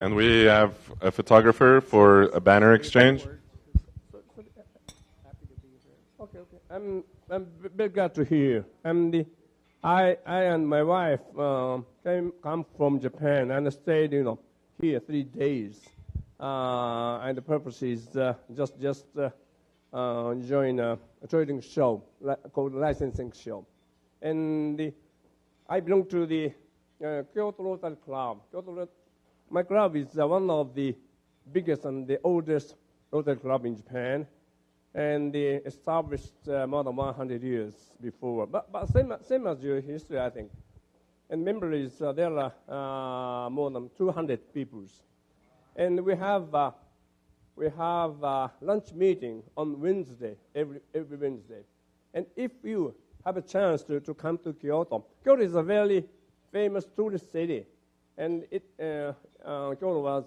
And we have a photographer for a banner exchange. Okay. I'm very glad to hear. I and my wife come from Japan and stayed, here 3 days. And the purpose is just join a trading show called licensing show. And I belong to the Kyoto Rotary Club. My club is one of the biggest and the oldest Rotary club in Japan, and they established more than 100 years before. But same as your history, I think. And members, there are more than 200 people. And we have lunch meeting on Wednesday, every Wednesday. And if you have a chance to come to Kyoto, Kyoto is a very famous tourist city. And Kyoto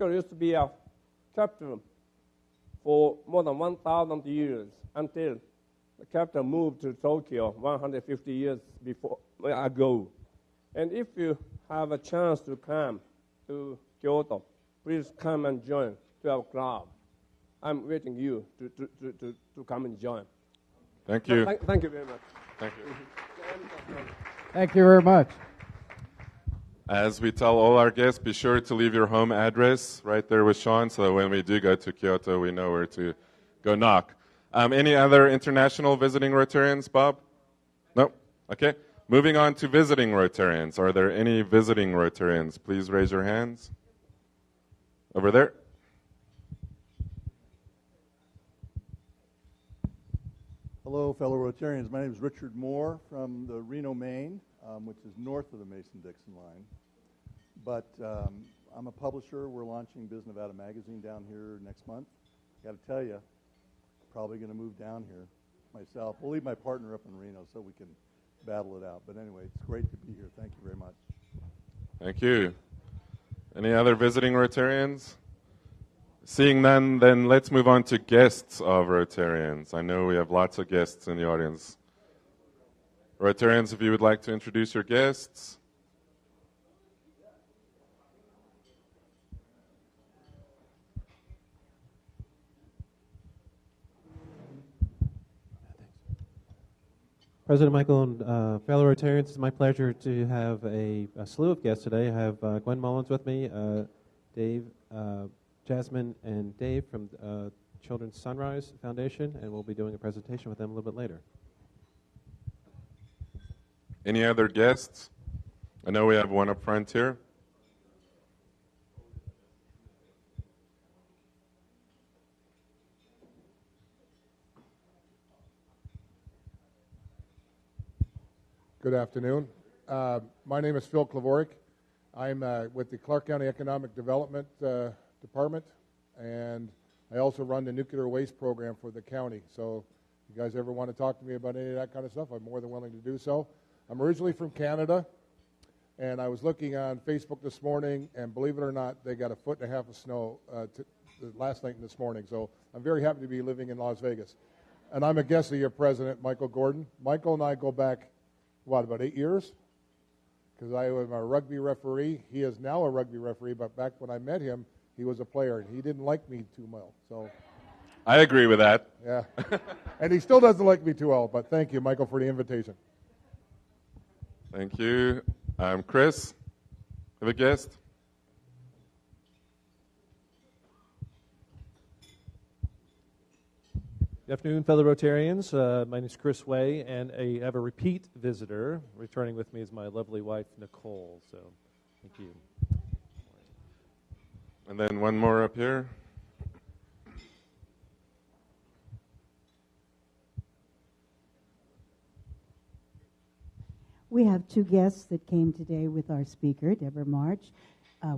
used to be a capital for more than 1,000 years until the capital moved to Tokyo 150 years ago. And if you have a chance to come to Kyoto, please come and join to our club. I'm waiting you to come and join. Thank you. Thank you very much. Thank you. Thank you very much. As we tell all our guests, be sure to leave your home address right there with Sean, so that when we do go to Kyoto, we know where to go knock. Any other international visiting Rotarians, Bob? No? Okay. Moving on to visiting Rotarians. Are there any visiting Rotarians? Please raise your hands. Over there. Hello, fellow Rotarians. My name is Richard Moore from the Reno, Maine, which is north of the Mason-Dixon line. But I'm a publisher. We're launching Biz Nevada magazine down here next month. Got to tell you, probably going to move down here myself. We'll leave my partner up in Reno so we can battle it out. But anyway, it's great to be here. Thank you very much. Thank you. Any other visiting Rotarians? Seeing none, then let's move on to guests of Rotarians. I know we have lots of guests in the audience. Rotarians, if you would like to introduce your guests. President Michael and fellow Rotarians, it's my pleasure to have a slew of guests today. I have Gwen Mullins with me, Dave, Jasmine, and Dave from Children's Sunrise Foundation, and we'll be doing a presentation with them a little bit later. Any other guests? I know we have one up front here. Good afternoon. My name is Phil Klavoric. I'm with the Clark County Economic Development Department, and I also run the nuclear waste program for the county. So if you guys ever want to talk to me about any of that kind of stuff, I'm more than willing to do so. I'm originally from Canada, and I was looking on Facebook this morning, and believe it or not, they got 1.5 feet of snow last night and this morning. So I'm very happy to be living in Las Vegas. And I'm a guest of your president, Michael Gordon. Michael and I go back, about 8 years? Because I was a rugby referee. He is now a rugby referee, but back when I met him, he was a player, and he didn't like me too well. So, I agree with that. Yeah. And he still doesn't like me too well, but thank you, Michael, for the invitation. Thank you. Chris, have a guest? Good afternoon, fellow Rotarians. My name is Chris Way, and I have a repeat visitor. Returning with me is my lovely wife, Nicole. So, thank you. And then one more up here. We have two guests that came today with our speaker, Deborah March.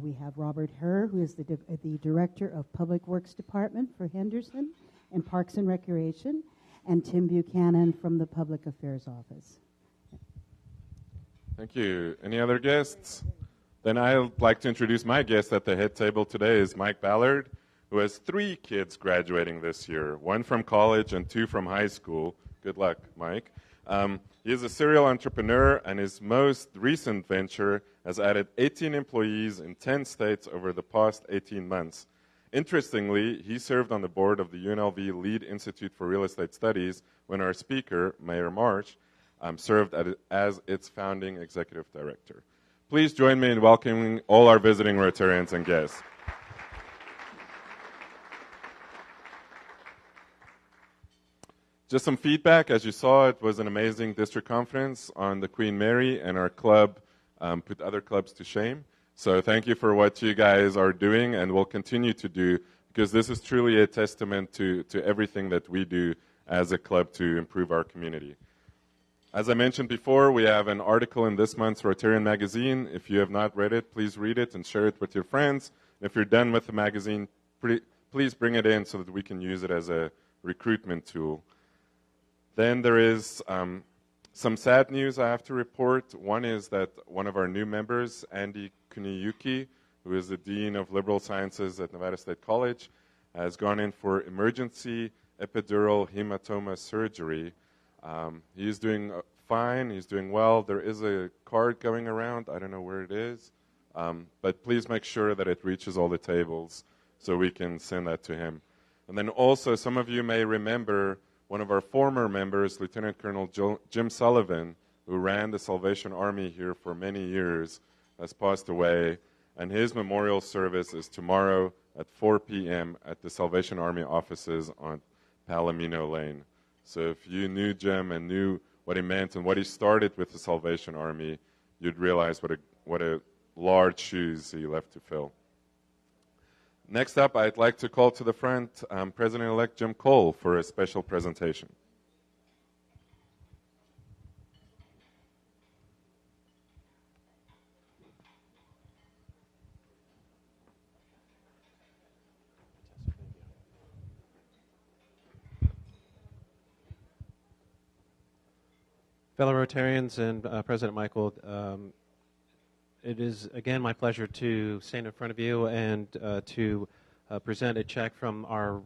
We have Robert Herr, who is the Director of Public Works Department for Henderson and Parks and Recreation, and Tim Buchanan from the Public Affairs Office. Thank you. Any other guests? Then I'd like to introduce my guest at the head table today is Mike Ballard, who has 3 kids graduating this year, 1 from college and 2 from high school. Good luck, Mike. He is a serial entrepreneur, and his most recent venture has added 18 employees in 10 states over the past 18 months. Interestingly, he served on the board of the UNLV Lead Institute for Real Estate Studies when our speaker, Mayor March, served as its founding executive director. Please join me in welcoming all our visiting Rotarians and guests. Just some feedback. As you saw, it was an amazing district conference on the Queen Mary, and our club put other clubs to shame. So thank you for what you guys are doing and will continue to do, because this is truly a testament to everything that we do as a club to improve our community. As I mentioned before, we have an article in this month's Rotarian magazine. If you have not read it, please read it and share it with your friends. If you're done with the magazine, please bring it in so that we can use it as a recruitment tool. Then there is some sad news I have to report. One is that one of our new members, Andy Kuniyuki, who is the Dean of Liberal Sciences at Nevada State College, has gone in for emergency epidural hematoma surgery. He's doing fine. He's doing well. There is a card going around. I don't know where it is. But please make sure that it reaches all the tables so we can send that to him. And then also, some of you may remember one of our former members, Lieutenant Colonel Jim Sullivan, who ran the Salvation Army here for many years, has passed away. And his memorial service is tomorrow at 4 p.m. at the Salvation Army offices on Palomino Lane. So if you knew Jim and knew what he meant and what he started with the Salvation Army, you'd realize what a large shoes he left to fill. Next up, I'd like to call to the front President-elect Jim Cole for a special presentation. Fellow Rotarians and President Michael, it is again my pleasure to stand in front of you and to present a check from our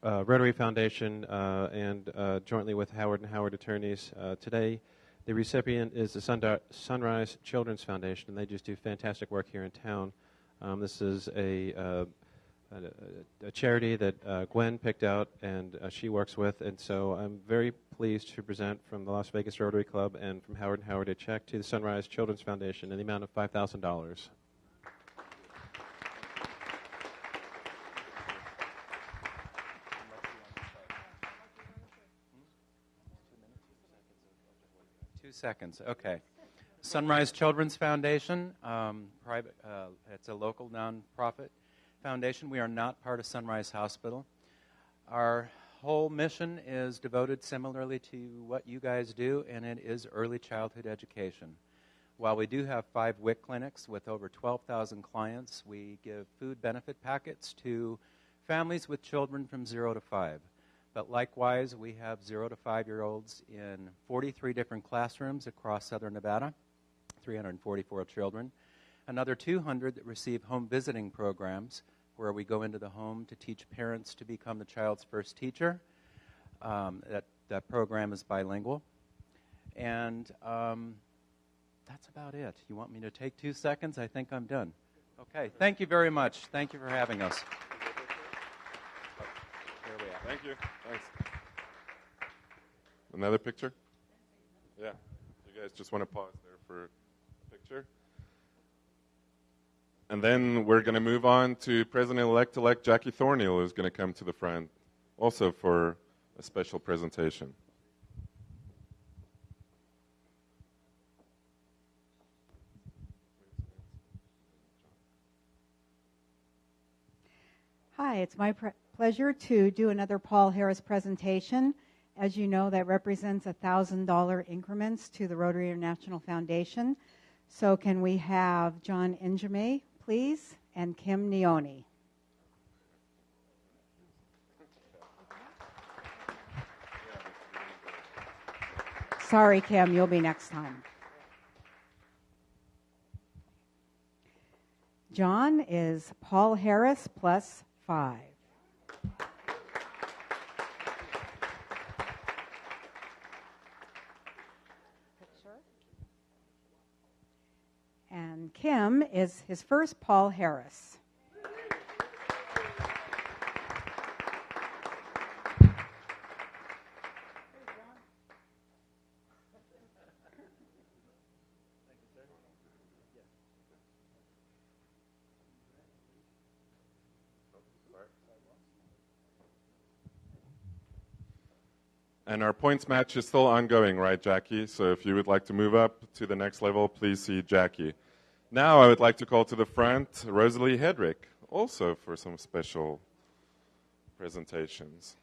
Rotary Foundation and jointly with Howard and Howard Attorneys. Today, the recipient is the Sunrise Children's Foundation, and they just do fantastic work here in town. This is a charity that Gwen picked out and she works with, and so I'm very pleased to present from the Las Vegas Rotary Club and from Howard & Howard a check to the Sunrise Children's Foundation in the amount of $5,000. Seconds. Okay. Sunrise Children's Foundation, private. It's a local nonprofit foundation. We are not part of Sunrise Hospital. Our whole mission is devoted similarly to what you guys do, and it is early childhood education. While we do have 5 WIC clinics with over 12,000 clients, we give food benefit packets to families with children from 0 to 5. But likewise, we have 0 to 5-year-olds in 43 different classrooms across southern Nevada, 344 children. Another 200 that receive home visiting programs where we go into the home to teach parents to become the child's first teacher. That program is bilingual. And that's about it. You want me to take 2 seconds? I think I'm done. Okay, thank you very much. Thank you for having us. Thank you. Thanks. Another picture? Yeah. You guys just want to pause there for a picture? And then we're going to move on to President-elect Jackie Thorneal, who's going to come to the front also for a special presentation. Hi, it's my pleasure to do another Paul Harris presentation. As you know, that represents $1,000 increments to the Rotary International Foundation. So can we have John Injame, please, and Kim Neone. Sorry, Kim, you'll be next time. John is Paul Harris plus 5. Kim is his first Paul Harris. And our points match is still ongoing, right, Jackie? So if you would like to move up to the next level, please see Jackie. Now I would like to call to the front Rosalie Hedrick, also for some special presentations.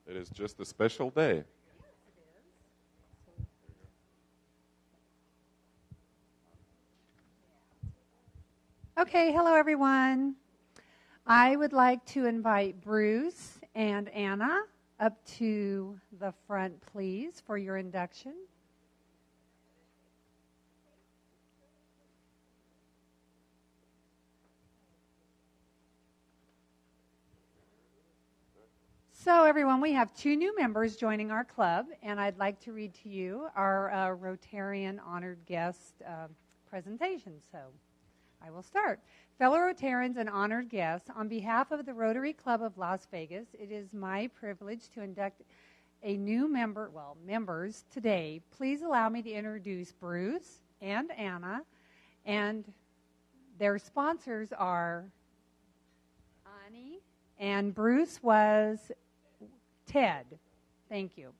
It is just a special day. Okay, hello everyone. I would like to invite Bruce and Anna up to the front, please, for your induction. So everyone, we have 2 new members joining our club, and I'd like to read to you our Rotarian honored guest presentation. So I will start. Fellow Rotarians and honored guests, on behalf of the Rotary Club of Las Vegas, it is my privilege to induct a new members today. Please allow me to introduce Bruce and Anna, and their sponsors are Ani, and Bruce was Ted. Thank you.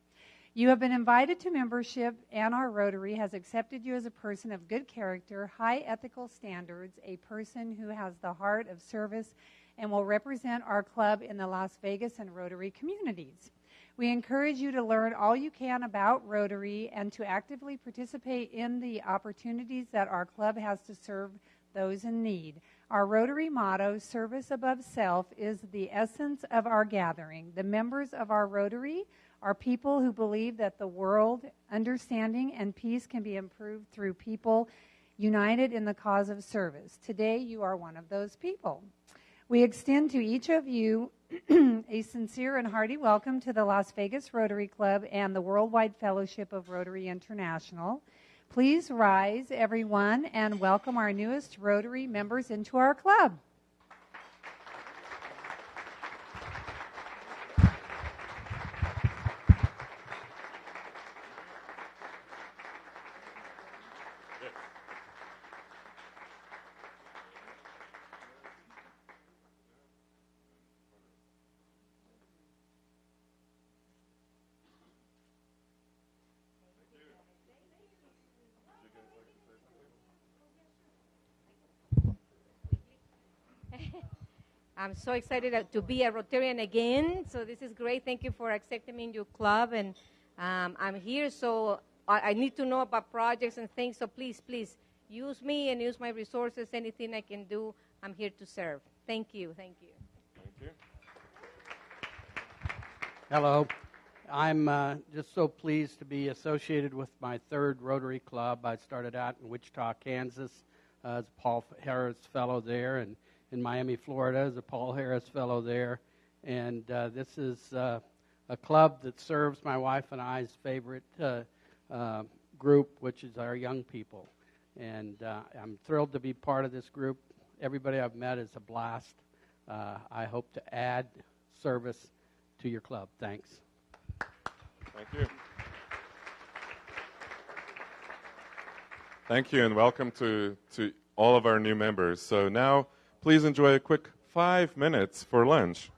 You have been invited to membership, and our Rotary has accepted you as a person of good character, high ethical standards, a person who has the heart of service, and will represent our club in the Las Vegas and Rotary communities. We encourage you to learn all you can about Rotary and to actively participate in the opportunities that our club has to serve those in need. Our Rotary motto, service above self, is the essence of our gathering. The members of our Rotary are people who believe that the world, understanding, and peace can be improved through people united in the cause of service. Today, you are one of those people. We extend to each of you a sincere and hearty welcome to the Las Vegas Rotary Club and the Worldwide Fellowship of Rotary International. Please rise, everyone, and welcome our newest Rotary members into our club. I'm so excited to be a Rotarian again. So this is great. Thank you for accepting me in your club. And I'm here, so I need to know about projects and things. So please use me and use my resources. Anything I can do, I'm here to serve. Thank you. Thank you. Thank you. Hello. I'm just so pleased to be associated with my 3rd Rotary Club. I started out in Wichita, Kansas as a Paul Harris Fellow there, and in Miami, Florida as a Paul Harris Fellow there. And this is a club that serves my wife and I's favorite group, which is our young people. And I'm thrilled to be part of this group. Everybody I've met is a blast. I hope to add service to your club. Thanks. Thank you. Thank you, and welcome to all of our new members. So now, please enjoy a quick 5 minutes for lunch.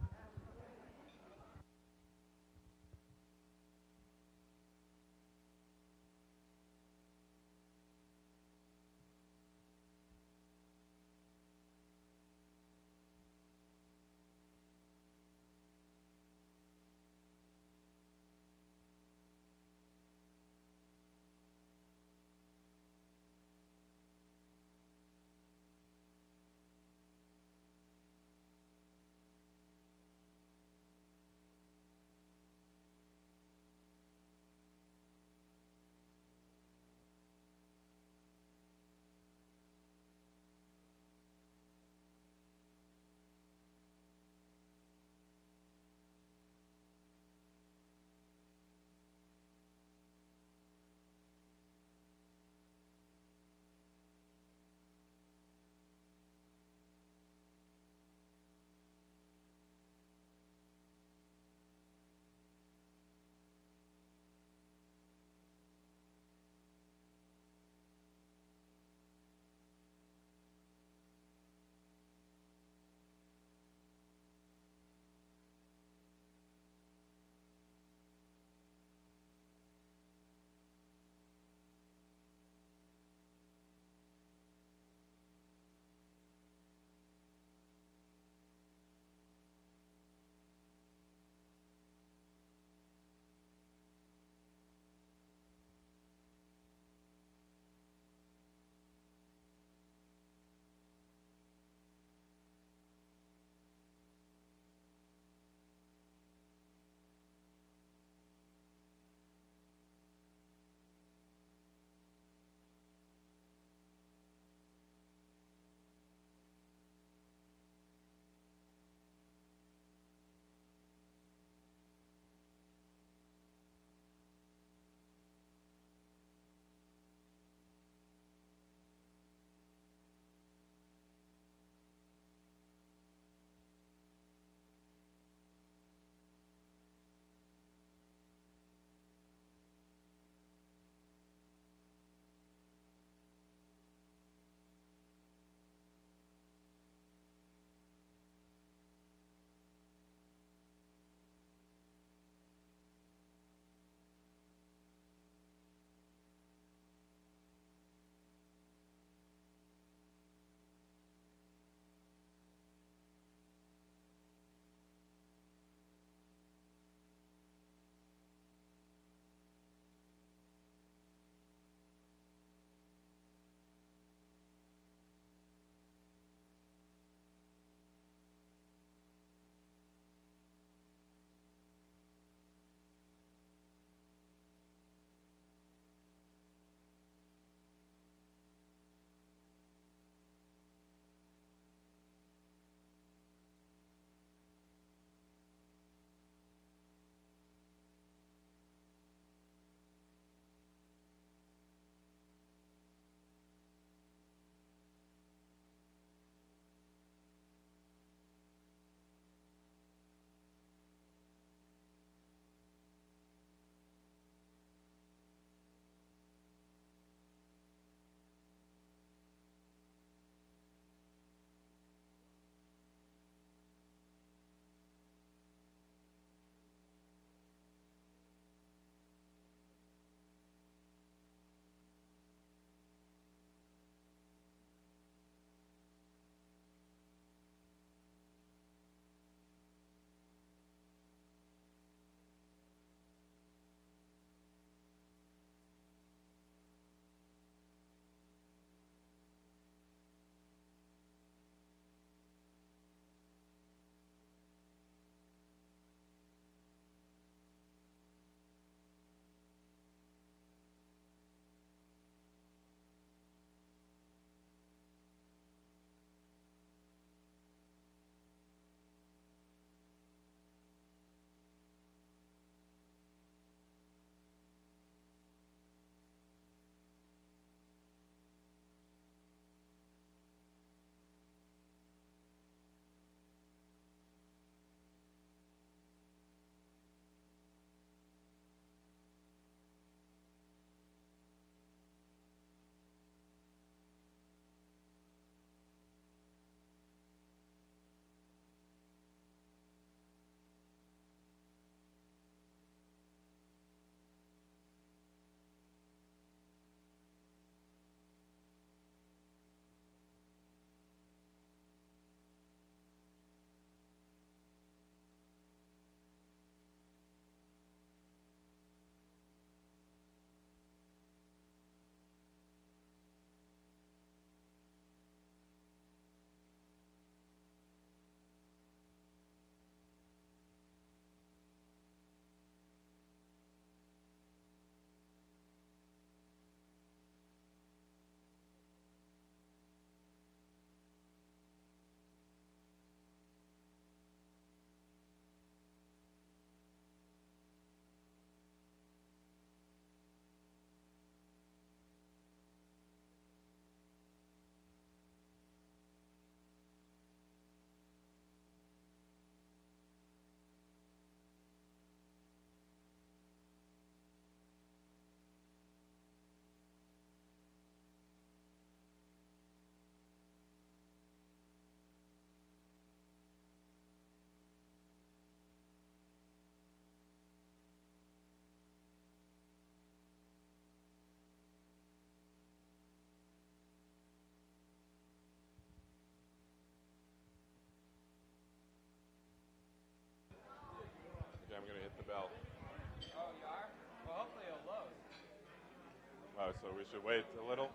Oh, so we should wait a little?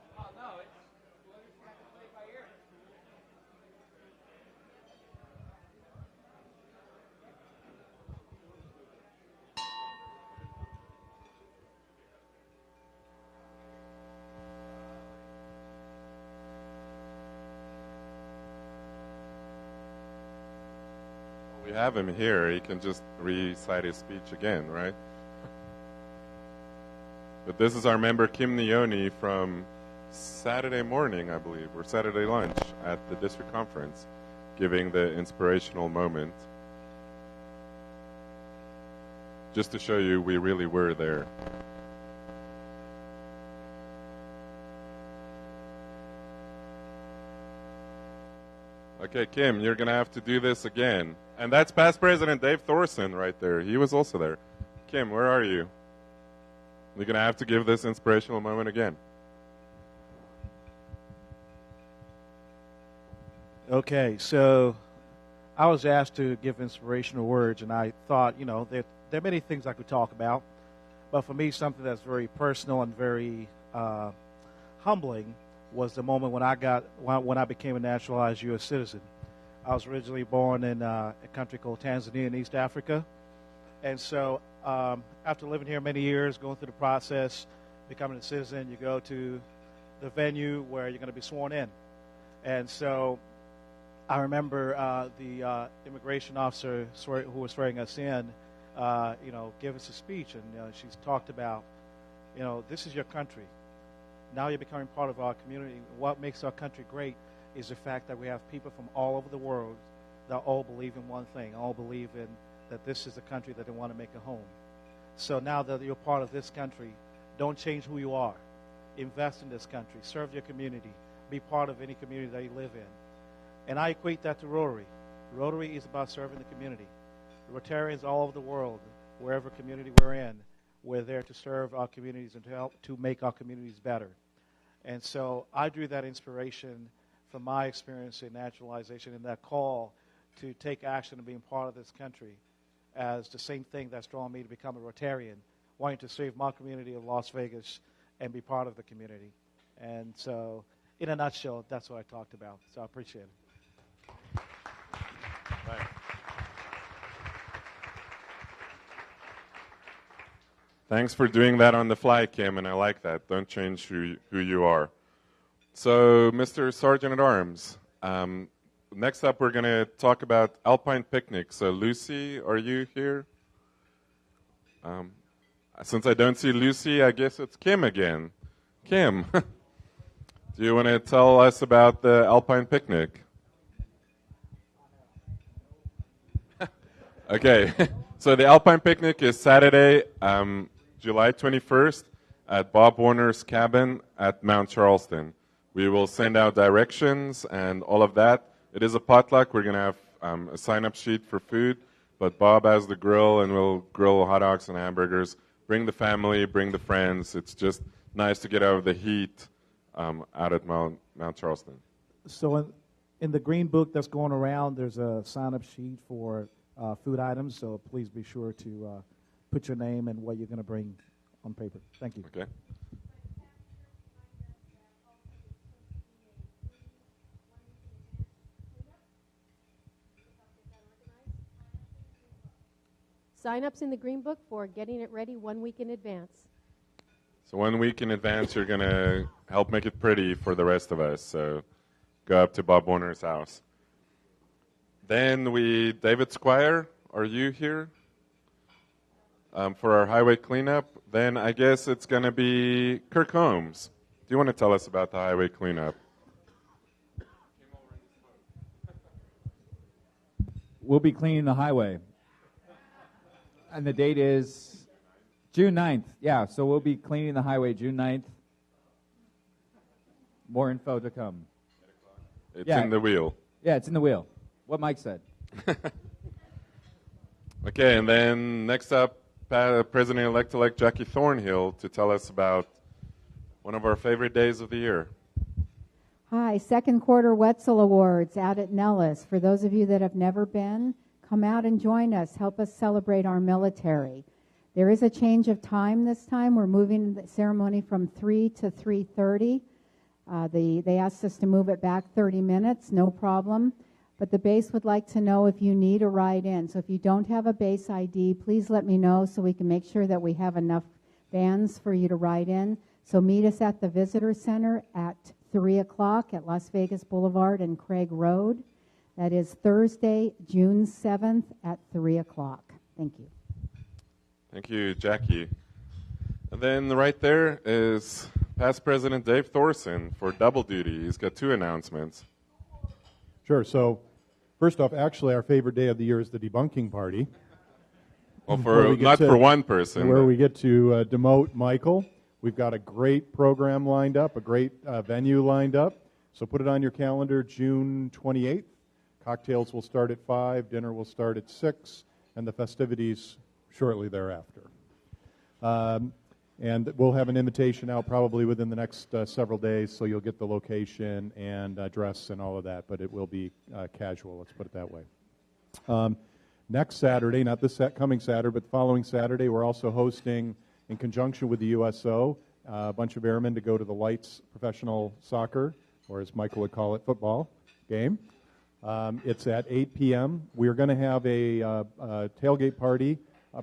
We have him here. He can just recite his speech again, right? But this is our member Kim Neoni from Saturday morning, I believe, or Saturday lunch at the district conference, giving the inspirational moment. Just to show you we really were there. Okay, Kim, you're going to have to do this again. And that's past President Dave Thorson right there. He was also there. Kim, where are you? You're going to have to give this inspirational moment again. Okay, so I was asked to give inspirational words, and I thought, there are many things I could talk about. But for me, something that's very personal and very humbling was the moment when I became a naturalized U.S. citizen. I was originally born in a country called Tanzania in East Africa. And so after living here many years, going through the process, becoming a citizen, you go to the venue where you're going to be sworn in. And so I remember the immigration officer who was swearing us in, gave us a speech, and she's talked about, this is your country. Now you're becoming part of our community. What makes our country great is the fact that we have people from all over the world that all believe in one thing, all believe in that this is the country that they want to make a home. So now that you're part of this country, don't change who you are. Invest in this country. Serve your community. Be part of any community that you live in. And I equate that to Rotary. Rotary is about serving the community. Rotarians all over the world, wherever community we're in, we're there to serve our communities and to help to make our communities better. And so I drew that inspiration from my experience in naturalization and that call to take action and being part of this country as the same thing that's drawn me to become a Rotarian, wanting to serve my community of Las Vegas and be part of the community. And so, in a nutshell, that's what I talked about. So I appreciate it. Thanks. Thanks for doing that on the fly, Kim, and I like that. Don't change who you are. So, Mr. Sergeant at Arms, next up we're going to talk about Alpine Picnic. So, Lucy, are you here? Since I don't see Lucy, I guess it's Kim again. Kim, do you want to tell us about the Alpine Picnic? Okay, so the Alpine Picnic is Saturday, July 21st at Bob Warner's cabin at Mount Charleston. We will send out directions and all of that. It is a potluck. We're going to have a sign-up sheet for food, but Bob has the grill, and we'll grill hot dogs and hamburgers. Bring the family, bring the friends. It's just nice to get out of the heat out at Mount Charleston. So in the green book that's going around, there's a sign-up sheet for food items, so please be sure to put your name and what you're going to bring on paper. Thank you. Okay. Sign-ups in the Green Book for getting it ready 1 week in advance. So 1 week in advance, you're going to help make it pretty for the rest of us. So go up to Bob Warner's house. Then David Squire, are you here for our highway cleanup? Then I guess it's going to be Kirk Holmes. Do you want to tell us about the highway cleanup? We'll be cleaning the highway. And the date is June 9th. Yeah, so we'll be cleaning the highway June 9th. More info to come. It's in the wheel. Yeah, it's in the wheel. What Mike said. Okay, and then next up, President-elect Jackie Thornhill to tell us about one of our favorite days of the year. Hi, second quarter Wetzel Awards out at Nellis. For those of you that have never been, come out and join us. Help us celebrate our military. There is a change of time this time. We're moving the ceremony from 3 to 3:30. They asked us to move it back 30 minutes, no problem. But the base would like to know if you need a ride in. So if you don't have a base ID, please let me know so we can make sure that we have enough vans for you to ride in. So meet us at the Visitor Center at 3 o'clock at Las Vegas Boulevard and Craig Road. That is Thursday, June 7th at 3 o'clock. Thank you. Thank you, Jackie. And then right there is past President Dave Thorson for double duty. He's got 2 announcements. Sure. So, first off, actually, our favorite day of the year is the debunking party. Well, not for one person. Where we get to demote Michael. We've got a great program lined up, a great venue lined up. So put it on your calendar, June 28th. Cocktails will start at 5, dinner will start at 6, and the festivities shortly thereafter. And we'll have an invitation out probably within the next several days, so you'll get the location and address and all of that, but it will be casual, let's put it that way. Next Saturday, not this coming Saturday, but the following Saturday, we're also hosting, in conjunction with the USO, a bunch of airmen to go to the Lights professional soccer, or as Michael would call it, football game. It's at 8 p.m. We're going to have a tailgate party,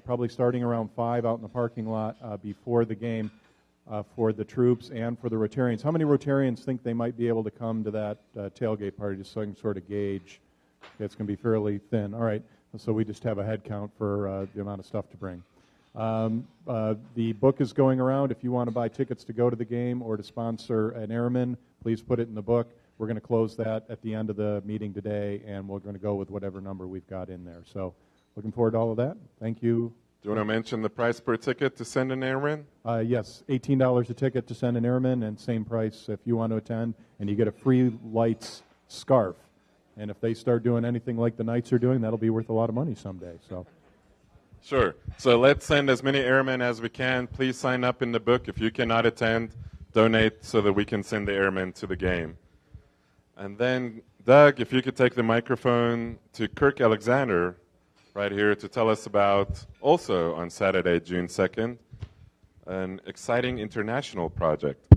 probably starting around 5 out in the parking lot before the game for the troops and for the Rotarians. How many Rotarians think they might be able to come to that tailgate party, just so I can sort of gauge? It's going to be fairly thin. All right, so we just have a head count for the amount of stuff to bring. The book is going around. If you want to buy tickets to go to the game or to sponsor an airman, please put it in the book. We're going to close that at the end of the meeting today, and we're going to go with whatever number we've got in there. So looking forward to all of that. Thank you. Do you want to mention the price per ticket to send an airman? Yes, $18 a ticket to send an airman, and same price if you want to attend, and you get a free Lights scarf. And if they start doing anything like the Knights are doing, that'll be worth a lot of money someday. So. Sure. So let's send as many airmen as we can. Please sign up in the book. If you cannot attend, donate so that we can send the airmen to the game. And then, Doug, if you could take the microphone to Kirk Alexander right here to tell us about, also on Saturday, June 2nd, an exciting international project.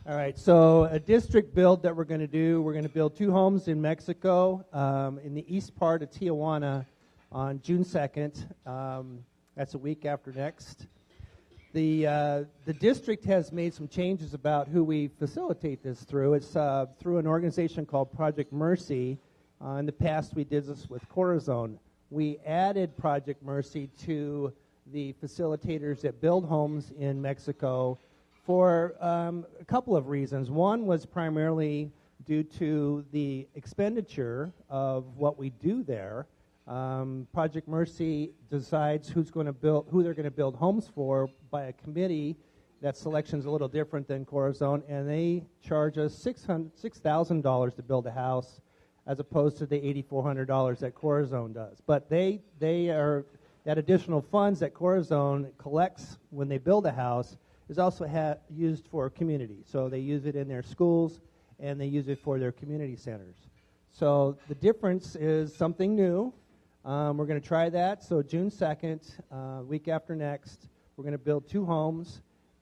All right, so a district build that we're going to do, we're going to build 2 homes in Mexico, in the east part of Tijuana on June 2nd. That's a week after next. The district has made some changes about who we facilitate this through. It's through an organization called Project Mercy. In the past, we did this with Corazon. We added Project Mercy to the facilitators that build homes in Mexico for a couple of reasons. One was primarily due to the expenditure of what we do there. Project Mercy decides who they're going to build homes for by a committee. That selection's a little different than Corazon, and they charge us $6,000 to build a house, as opposed to the $8,400 that Corazon does. But they are that additional funds that Corazon collects when they build a house is also used for community. So they use it in their schools, and they use it for their community centers. So the difference is something new. We're going to try that. So June 2nd, week after next, we're going to build 2 homes,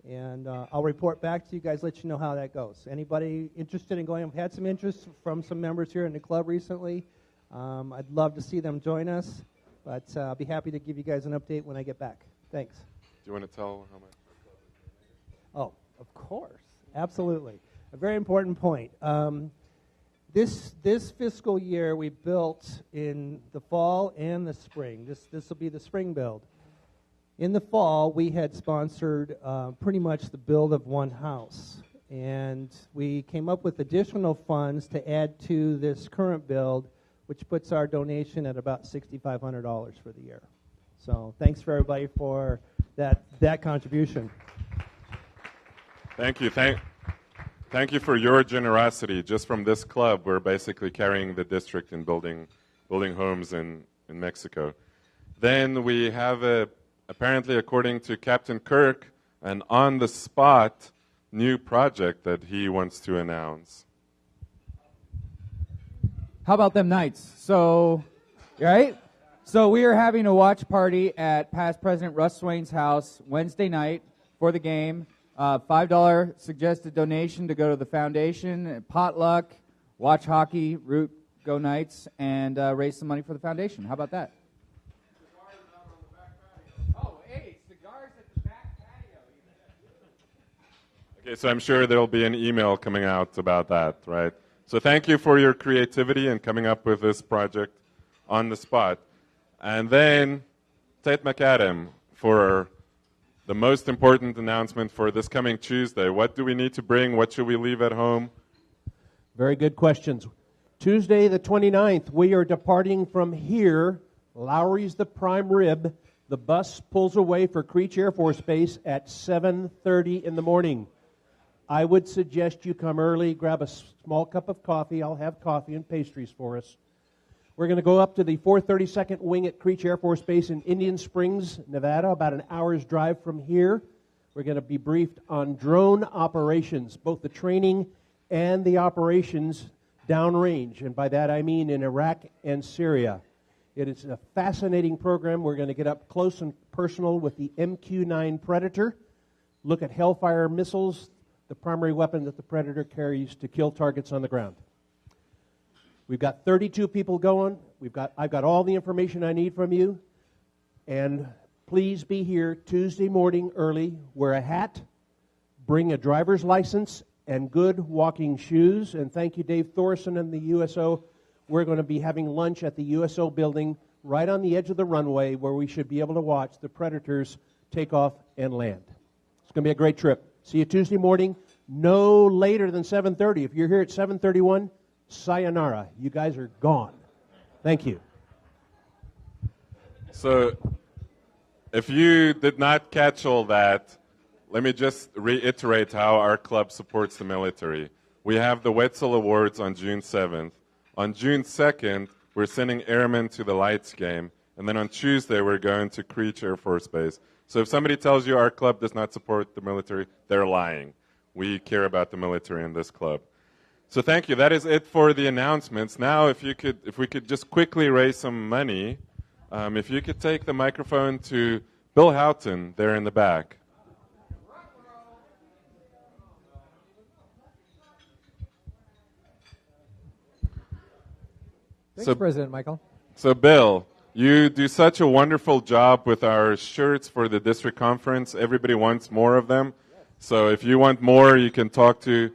and I'll report back to you guys, let you know how that goes. Anybody interested in going? I've had some interest from some members here in the club recently. I'd love to see them join us, but I'll be happy to give you guys an update when I get back. Thanks. Do you want to tell how much? Oh, of course. Absolutely. A very important point. This fiscal year we built in the fall and the spring. This will be the spring build. In the fall, we had sponsored pretty much the build of 1 house. And we came up with additional funds to add to this current build, which puts our donation at about $6,500 for the year. So thanks for everybody for that contribution. Thank you. Thank you for your generosity. Just from this club, we're basically carrying the district and building homes in Mexico. Then we have, apparently according to Captain Kirk, an on-the-spot new project that he wants to announce. How about them Knights? So, right? So we are having a watch party at past President Russ Swain's house Wednesday night for the game. $5 suggested donation to go to the foundation, potluck, watch hockey, root go Knights, and raise some money for the foundation. How about that? Oh, hey, cigars at the back patio. Okay, so I'm sure there'll be an email coming out about that, right? So thank you for your creativity and coming up with this project on the spot. And then Tate McAdam for the most important announcement for this coming Tuesday. What do we need to bring? What should we leave at home? Very good questions. Tuesday the 29th, we are departing from here. Lowry's the prime rib. The bus pulls away for Creech Air Force Base at 7:30 in the morning. I would suggest you come early, grab a small cup of coffee. I'll have coffee and pastries for us. We're going to go up to the 432nd Wing at Creech Air Force Base in Indian Springs, Nevada, about an hour's drive from here. We're going to be briefed on drone operations, both the training and the operations downrange, and by that I mean in Iraq and Syria. It is a fascinating program. We're going to get up close and personal with the MQ-9 Predator, look at Hellfire missiles, the primary weapon that the Predator carries to kill targets on the ground. We've got 32 people going. I've got all the information I need from you. And please be here Tuesday morning early. Wear a hat, bring a driver's license, and good walking shoes. And thank you, Dave Thorson and the USO. We're going to be having lunch at the USO building right on the edge of the runway where we should be able to watch the Predators take off and land. It's going to be a great trip. See you Tuesday morning, no later than 7:30. If you're here at 7:31, sayonara. You guys are gone. Thank you. So, if you did not catch all that, let me just reiterate how our club supports the military. We have the Wetzel Awards on June 7th. On June 2nd, we're sending airmen to the Lights game. And then on Tuesday, we're going to Creech Air Force Base. So if somebody tells you our club does not support the military, they're lying. We care about the military in this club. So thank you. That is it for the announcements. Now, if we could just quickly raise some money, if you could take the microphone to Bill Houghton there in the back. Thanks, President Michael. So, Bill, you do such a wonderful job with our shirts for the district conference. Everybody wants more of them. So if you want more, you can talk to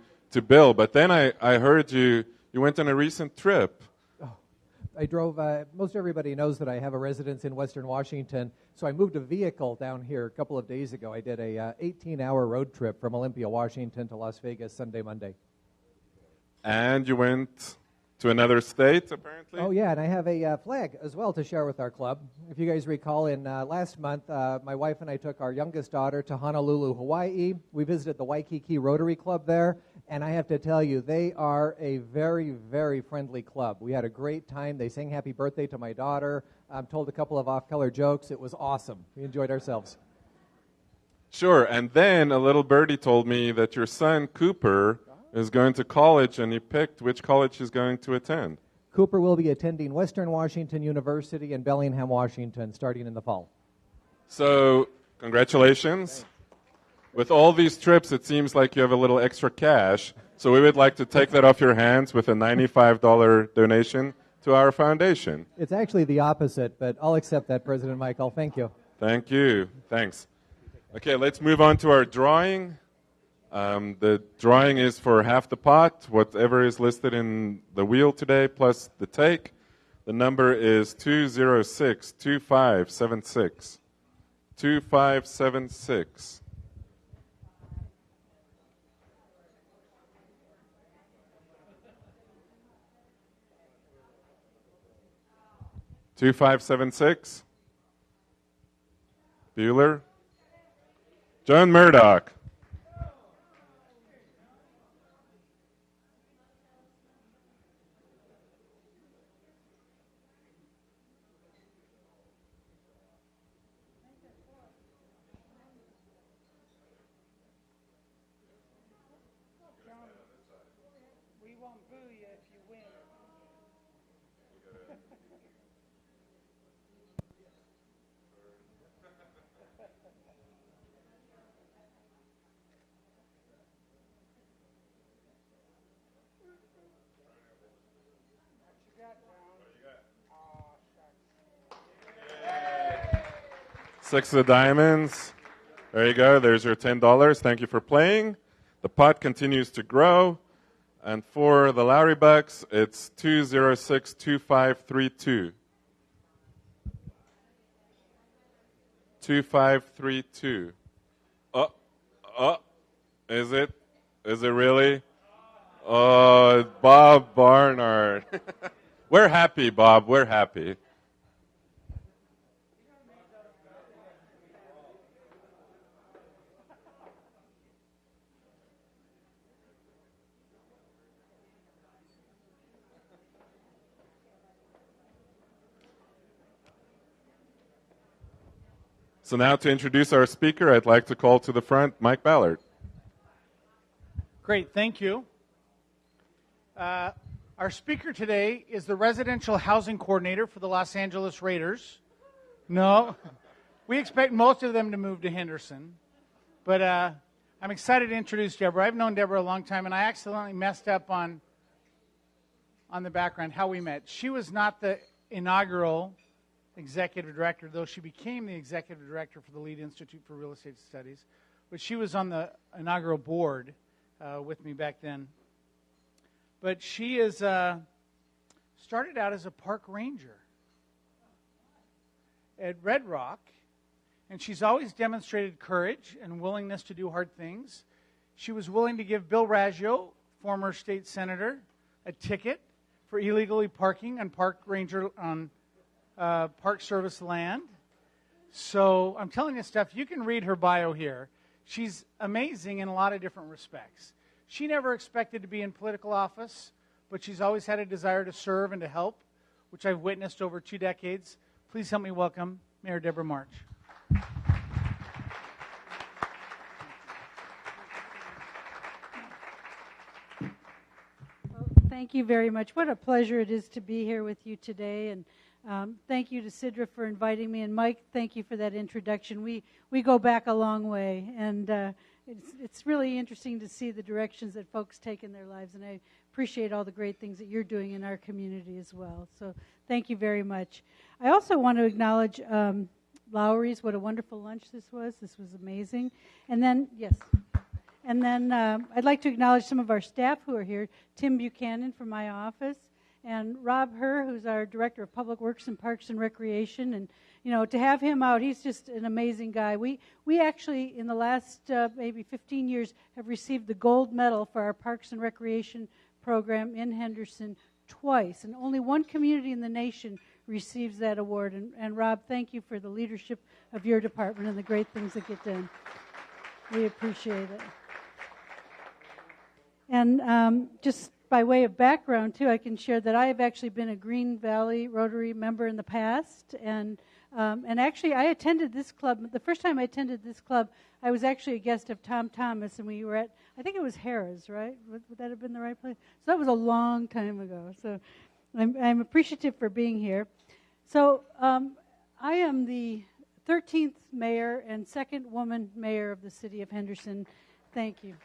Bill. But then I heard you went on a recent trip. I drove, most everybody knows that I have a residence in Western Washington, so I moved a vehicle down here a couple of days ago. I did a 18-hour road trip from Olympia, Washington to Las Vegas Sunday, Monday. And you went to another state, apparently? Oh, yeah, and I have a flag as well to share with our club. If you guys recall, in last month, my wife and I took our youngest daughter to Honolulu, Hawaii. We visited the Waikiki Rotary Club there, and I have to tell you, they are a very, very friendly club. We had a great time. They sang happy birthday to my daughter, told a couple of off-color jokes. It was awesome. We enjoyed ourselves. Sure, and then a little birdie told me that your son, Cooper, is going to college, and he picked which college he's going to attend. Cooper will be attending Western Washington University in Bellingham, Washington, starting in the fall. So, congratulations. With all these trips, it seems like you have a little extra cash, so we would like to take that off your hands with a $95 donation to our foundation. It's actually the opposite, but I'll accept that, President Michael. Thank you. Thank you. Thanks. Okay, let's move on to our drawing. The drawing is for half the pot, whatever is listed in the wheel today, plus the take. The number is 206-2576. 2576. $2576. Bueller. Joan Murdoch. 6 of diamonds. There you go. There's your $10. Thank you for playing. The pot continues to grow. And for the Lowry Bucks, it's 2062532. 2532. Is it? Is it really? Oh, Bob Barnard. We're happy, Bob. We're happy. So now to introduce our speaker, I'd like to call to the front Mike Ballard. Great, thank you. Our speaker today is the residential housing coordinator for the Los Angeles Raiders. No, we expect most of them to move to Henderson. But I'm excited to introduce Deborah. I've known Deborah a long time, and I accidentally messed up on the background, how we met. She was not the inaugural executive director, though she became the executive director for the Lead Institute for Real Estate Studies. But she was on the inaugural board with me back then. But she is started out as a park ranger at Red Rock, and she's always demonstrated courage and willingness to do hard things. She was willing to give Bill Raggio, former state senator, a ticket for illegally parking on park ranger on Park Service land. So I'm telling you stuff. You can read her bio here. She's amazing in a lot of different respects. She never expected to be in political office, but she's always had a desire to serve and to help, which I've witnessed over 2 decades. Please help me welcome Mayor Deborah March. Thank you very much. What a pleasure it is to be here with you today. And thank you to Sidra for inviting me. And Mike, thank you for that introduction. We go back a long way. And it's really interesting to see the directions that folks take in their lives. And I appreciate all the great things that you're doing in our community as well. So thank you very much. I also want to acknowledge Lowry's. What a wonderful lunch this was. This was amazing. And then, yes. And then I'd like to acknowledge some of our staff who are here. Tim Buchanan from my office, and Rob Herr, who's our Director of Public Works and Parks and Recreation. And, you know, to have him out, he's just an amazing guy. We actually, in the last maybe 15 years, have received the gold medal for our Parks and Recreation program in Henderson twice. And only one community in the nation receives that award. And Rob, thank you for the leadership of your department and the great things that get done. We appreciate it. And just by way of background, too, I can share that I have actually been a Green Valley Rotary member in the past. And actually, I attended this club. The first time I attended this club, I was actually a guest of Tom Thomas, and we were at, I think it was Harrah's, right? Would that have been the right place? So that was a long time ago. So I'm appreciative for being here. So I am the 13th mayor and second woman mayor of the city of Henderson. Thank you.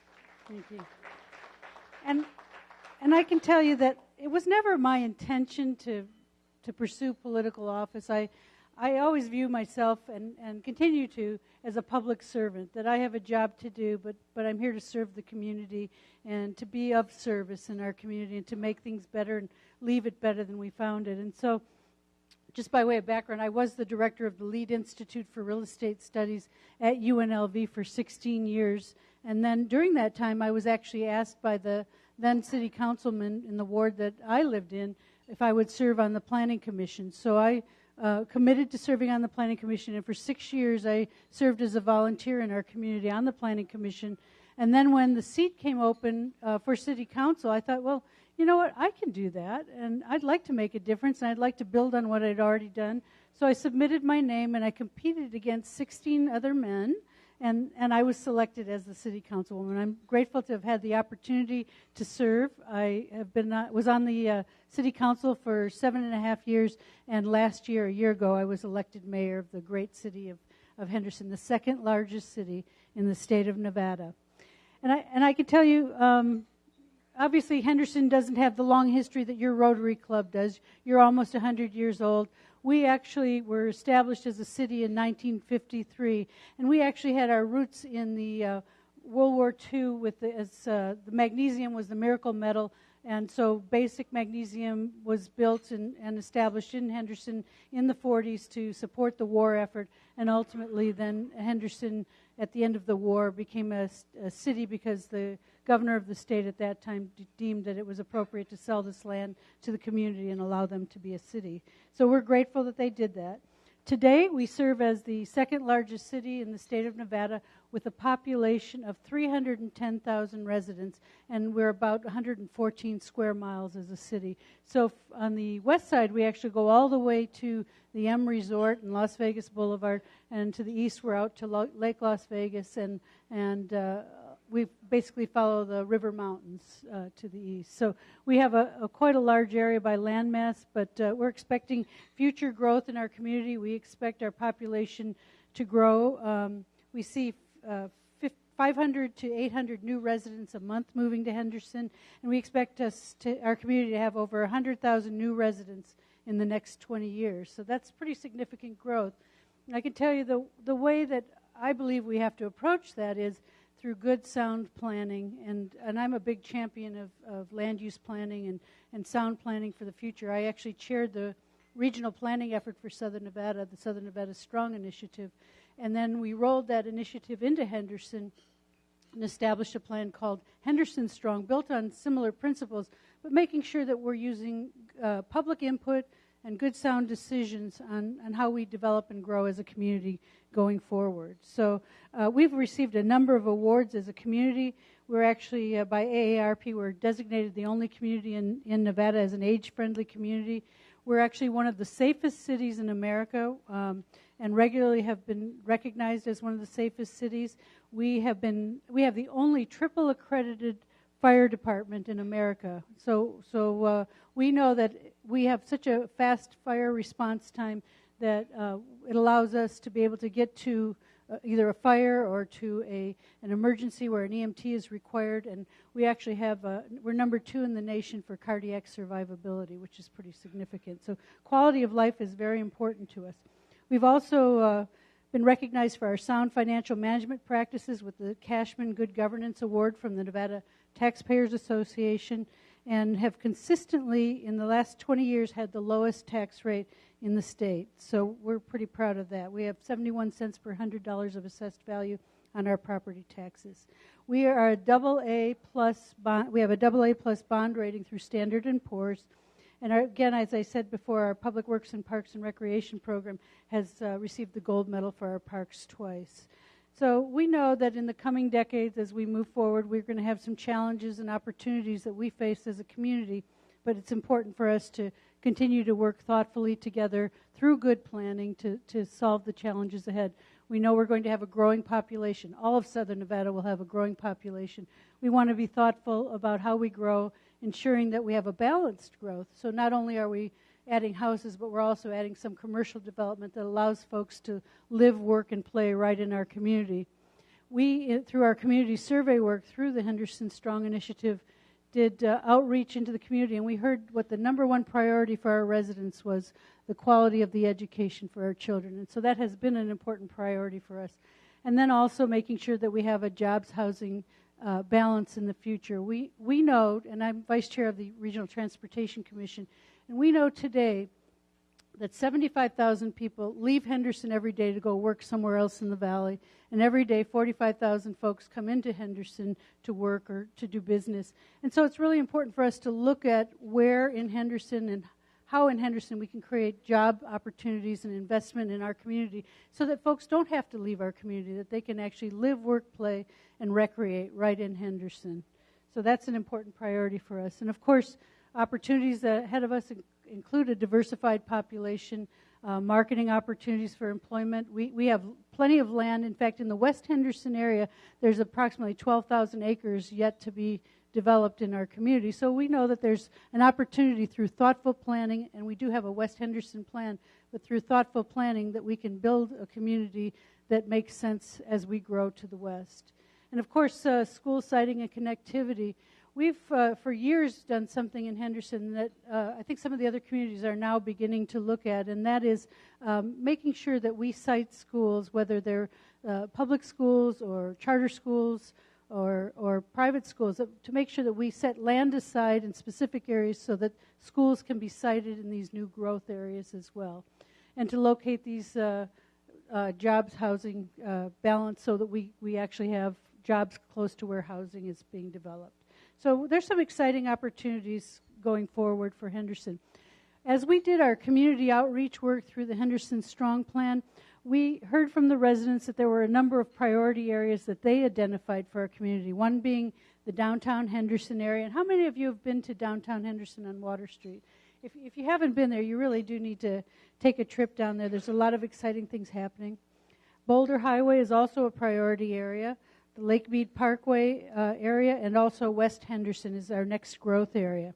Thank you. And I can tell you that it was never my intention to pursue political office. I always view myself and continue to as a public servant, that I have a job to do, but I'm here to serve the community and to be of service in our community and to make things better and leave it better than we found it. And so, just by way of background, I was the director of the Lead Institute for Real Estate Studies at UNLV for 16 years. And then during that time, I was actually asked by the then city councilman in the ward that I lived in if I would serve on the planning commission. So I committed to serving on the planning commission, and for 6 years I served as a volunteer in our community on the planning commission. And then when the seat came open for city council, I thought, well, you know what, I can do that, and I'd like to make a difference, and I'd like to build on what I'd already done. So I submitted my name, and I competed against 16 other men, and I was selected as the city councilwoman. I'm grateful to have had the opportunity to serve. I have been was on the city council for 7.5 years, and last year, a year ago, I was elected mayor of the great city of Henderson, the second largest city in the state of Nevada. And I can tell you, obviously Henderson doesn't have the long history that your Rotary Club does. You're almost 100 years old. We actually were established as a city in 1953, and we actually had our roots in the World War II with the magnesium was the miracle metal, and so basic magnesium was built and established in Henderson in the 40s to support the war effort, and ultimately then Henderson at the end of the war became a city because the governor of the state at that time deemed that it was appropriate to sell this land to the community and allow them to be a city. So we're grateful that they did that. Today, we serve as the second largest city in the state of Nevada with a population of 310,000 residents, and we're about 114 square miles as a city. So on the west side, we actually go all the way to the M Resort and Las Vegas Boulevard, and to the east, we're out to Lake Las Vegas, and we basically follow the river mountains to the east. So we have quite a large area by landmass, but we're expecting future growth in our community. We expect our population to grow. We see 500 to 800 new residents a month moving to Henderson, and we expect our community to have over 100,000 new residents in the next 20 years. So that's pretty significant growth. And I can tell you the way that I believe we have to approach that is through good, sound planning, and I'm a big champion of land use planning and sound planning for the future. I actually chaired the regional planning effort for Southern Nevada, the Southern Nevada Strong Initiative, and then we rolled that initiative into Henderson and established a plan called Henderson Strong, built on similar principles, but making sure that we're using public input and good sound decisions on how we develop and grow as a community going forward. So we've received a number of awards as a community. We're actually, by AARP, we're designated the only community in Nevada as an age-friendly community. We're actually one of the safest cities in America and regularly have been recognized as one of the safest cities. We have the only triple accredited fire department in America. So we know that we have such a fast fire response time that it allows us to be able to get to either a fire or to an emergency where an EMT is required. And we actually have, we're number 2 in the nation for cardiac survivability, which is pretty significant. So quality of life is very important to us. We've also been recognized for our sound financial management practices with the Cashman Good Governance Award from the Nevada Taxpayers Association, and have consistently, in the last 20 years, had the lowest tax rate in the state. So we're pretty proud of that. We have 71 cents per $100 of assessed value on our property taxes. We are a AA plus bond. We have a AA plus bond rating through Standard & Poor's. And again, as I said before, our Public Works and Parks and Recreation program has received the gold medal for our parks twice. So we know that in the coming decades, as we move forward, we're going to have some challenges and opportunities that we face as a community, but it's important for us to continue to work thoughtfully together through good planning to solve the challenges ahead. We know we're going to have a growing population. All of Southern Nevada will have a growing population. We want to be thoughtful about how we grow, ensuring that we have a balanced growth. So not only are we adding houses, but we're also adding some commercial development that allows folks to live, work, and play right in our community. We, through our community survey work through the Henderson Strong Initiative, did outreach into the community, and we heard what the number one priority for our residents was the quality of the education for our children. And so that has been an important priority for us. And then also making sure that we have a jobs housing balance in the future. We know, and I'm vice chair of the Regional Transportation Commission, and we know today that 75,000 people leave Henderson every day to go work somewhere else in the valley, and every day 45,000 folks come into Henderson to work or to do business. And so it's really important for us to look at where in Henderson and how in Henderson we can create job opportunities and investment in our community so that folks don't have to leave our community, that they can actually live, work, play, and recreate right in Henderson. So that's an important priority for us. And of course, opportunities ahead of us include a diversified population, marketing opportunities for employment. We have plenty of land. In fact, in the West Henderson area, there's approximately 12,000 acres yet to be developed in our community. So we know that there's an opportunity through thoughtful planning, and we do have a West Henderson plan, but through thoughtful planning that we can build a community that makes sense as we grow to the west. And of course, school siting and connectivity. we've for years done something in Henderson that I think some of the other communities are now beginning to look at, and that is making sure that we site schools, whether they're public schools or charter schools or private schools, to make sure that we set land aside in specific areas so that schools can be sited in these new growth areas as well, and to locate these jobs housing balance so that we actually have jobs close to where housing is being developed. So there's some exciting opportunities going forward for Henderson. As we did our community outreach work through the Henderson Strong Plan, we heard from the residents that there were a number of priority areas that they identified for our community, one being the downtown Henderson area. And how many of you have been to downtown Henderson on Water Street? If you haven't been there, you really do need to take a trip down there. There's a lot of exciting things happening. Boulder Highway is also a priority area. The Lake Mead Parkway area, and also West Henderson is our next growth area.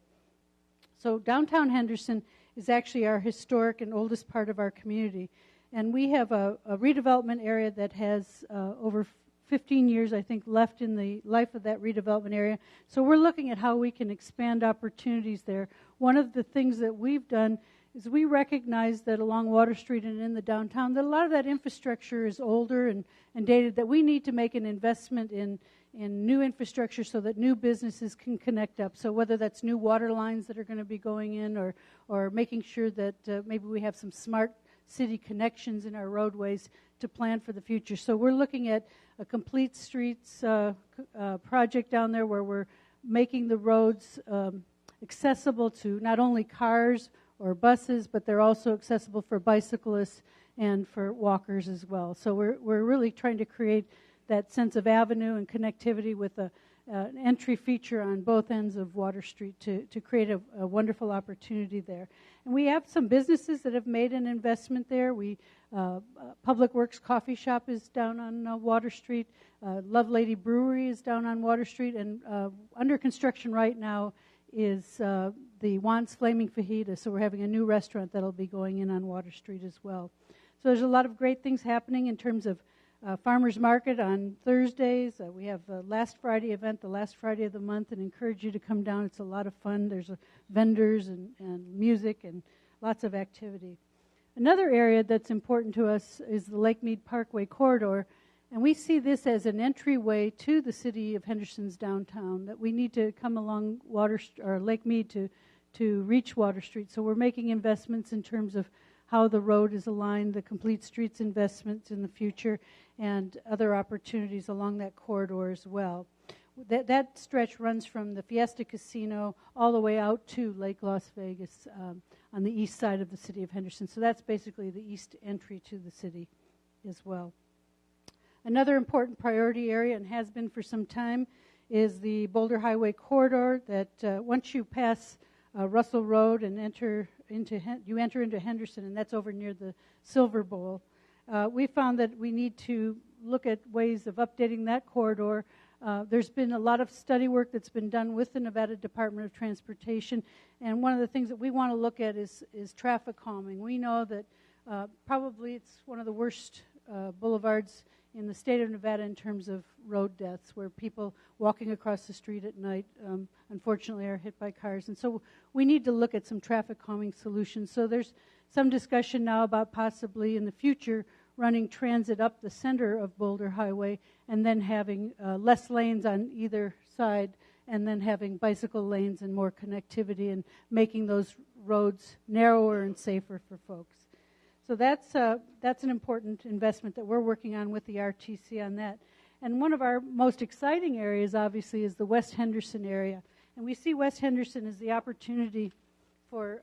So downtown Henderson is actually our historic and oldest part of our community. And we have a redevelopment area that has over 15 years, I think, left in the life of that redevelopment area. So we're looking at how we can expand opportunities there. One of the things that we've done is we recognize that along Water Street and in the downtown, that a lot of that infrastructure is older and dated, that we need to make an investment in new infrastructure so that new businesses can connect up. So whether that's new water lines that are going to be going in, or making sure that maybe we have some smart city connections in our roadways to plan for the future. So we're looking at a complete streets project down there where we're making the roads accessible to not only cars or buses, but they're also accessible for bicyclists and for walkers as well. So we're really trying to create that sense of avenue and connectivity with an entry feature on both ends of Water Street to create a wonderful opportunity there. And we have some businesses that have made an investment there. Public Works Coffee Shop is down on Water Street. Love Lady Brewery is down on Water Street. And under construction right now is the Juan's Flaming Fajita. So we're having a new restaurant that'll be going in on Water Street as well. So there's a lot of great things happening in terms of Farmers Market on Thursdays. We have a last Friday event, the last Friday of the month, and encourage you to come down. It's a lot of fun. There's vendors and music and lots of activity. Another area that's important to us is the Lake Mead Parkway corridor, and we see this as an entryway to the city of Henderson's downtown, that we need to come along Lake Mead to reach Water Street. So we're making investments in terms of how the road is aligned, the complete streets investments in the future, and other opportunities along that corridor as well. That stretch runs from the Fiesta Casino all the way out to Lake Las Vegas on the east side of the city of Henderson. So that's basically the east entry to the city as well. Another important priority area, and has been for some time, is the Boulder Highway corridor that once you pass Russell Road and enter into Henderson, and that's over near the Silver Bowl. We found that we need to look at ways of updating that corridor. There's been a lot of study work that's been done with the Nevada Department of Transportation, and one of the things that we want to look at is traffic calming. We know that probably it's one of the worst boulevards in the state of Nevada in terms of road deaths, where people walking across the street at night unfortunately are hit by cars. And so we need to look at some traffic calming solutions. So there's some discussion now about possibly in the future running transit up the center of Boulder Highway and then having less lanes on either side, and then having bicycle lanes and more connectivity and making those roads narrower and safer for folks. So that's an important investment that we're working on with the RTC on that. And one of our most exciting areas, obviously, is the West Henderson area. And we see West Henderson as the opportunity for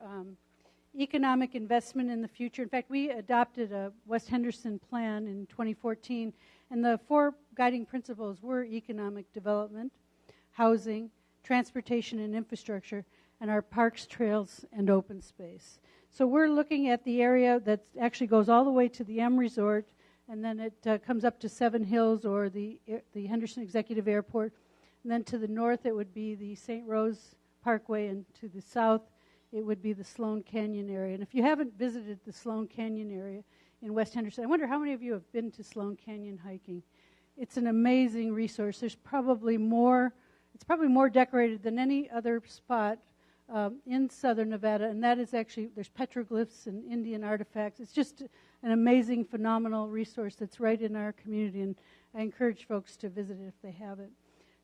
economic investment in the future. In fact, we adopted a West Henderson plan in 2014, and the 4 guiding principles were economic development, housing, transportation and infrastructure, and our parks, trails, and open space. So we're looking at the area that actually goes all the way to the M Resort, and then it comes up to Seven Hills or the Henderson Executive Airport. And then to the north, it would be the St. Rose Parkway, and to the south, it would be the Sloan Canyon area. And if you haven't visited the Sloan Canyon area in West Henderson, I wonder how many of you have been to Sloan Canyon hiking. It's an amazing resource. There's probably more It's probably more decorated than any other spot in southern Nevada, and that is actually, there's petroglyphs and Indian artifacts. It's just an amazing, phenomenal resource that's right in our community, and I encourage folks to visit it if they haven't.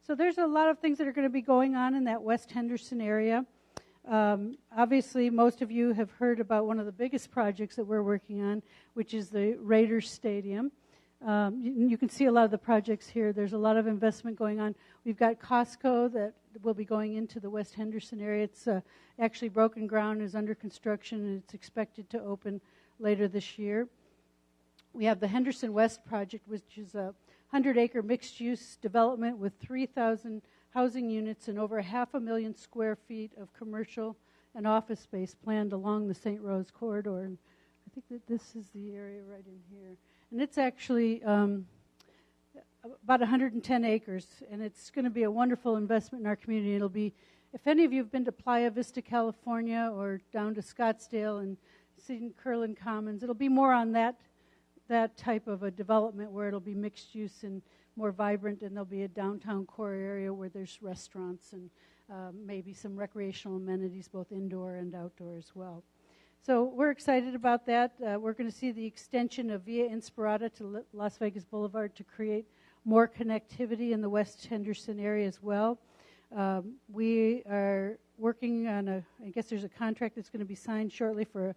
So there's a lot of things that are going to be going on in that West Henderson area. Obviously, most of you have heard about one of the biggest projects that we're working on, which is the Raiders Stadium. You can see a lot of the projects here. There's a lot of investment going on. We've got Costco that will be going into the West Henderson area. It's actually broken ground, is under construction, and it's expected to open later this year. We have the Henderson West project, which is a 100-acre mixed-use development with 3,000 housing units and over 500,000 square feet of commercial and office space planned along the St. Rose corridor. And I think that this is the area right in here. And it's actually about 110 acres, and it's going to be a wonderful investment in our community. It'll be, if any of you have been to Playa Vista, California, or down to Scottsdale and seen Curlin Commons, it'll be more on that type of a development where it'll be mixed use and more vibrant, and there'll be a downtown core area where there's restaurants and maybe some recreational amenities, both indoor and outdoor as well. So we're excited about that. We're going to see the extension of Via Inspirada to Las Vegas Boulevard to create more connectivity in the West Henderson area as well. We are working on I guess there's a contract that's going to be signed shortly for a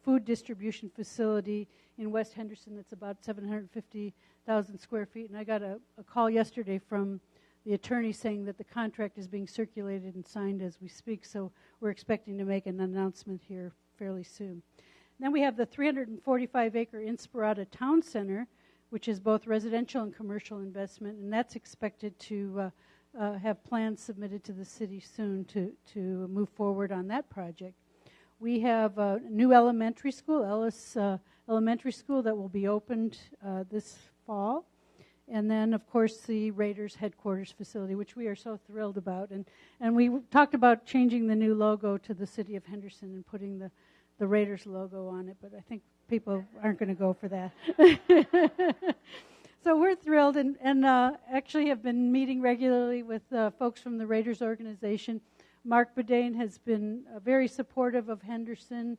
food distribution facility in West Henderson that's about 750,000 square feet. And I got a call yesterday from the attorney saying that the contract is being circulated and signed as we speak. So we're expecting to make an announcement here fairly soon. Then we have the 345-acre Inspirada Town Center, which is both residential and commercial investment, and that's expected to have plans submitted to the city soon to move forward on that project. We have a new elementary school, Ellis Elementary School, that will be opened this fall. And then, of course, the Raiders headquarters facility, which we are so thrilled about. And we talked about changing the new logo to the City of Henderson and putting the Raiders logo on it, but I think people aren't going to go for that. So we're thrilled and actually have been meeting regularly with folks from the Raiders organization. Mark Boudin has been very supportive of Henderson.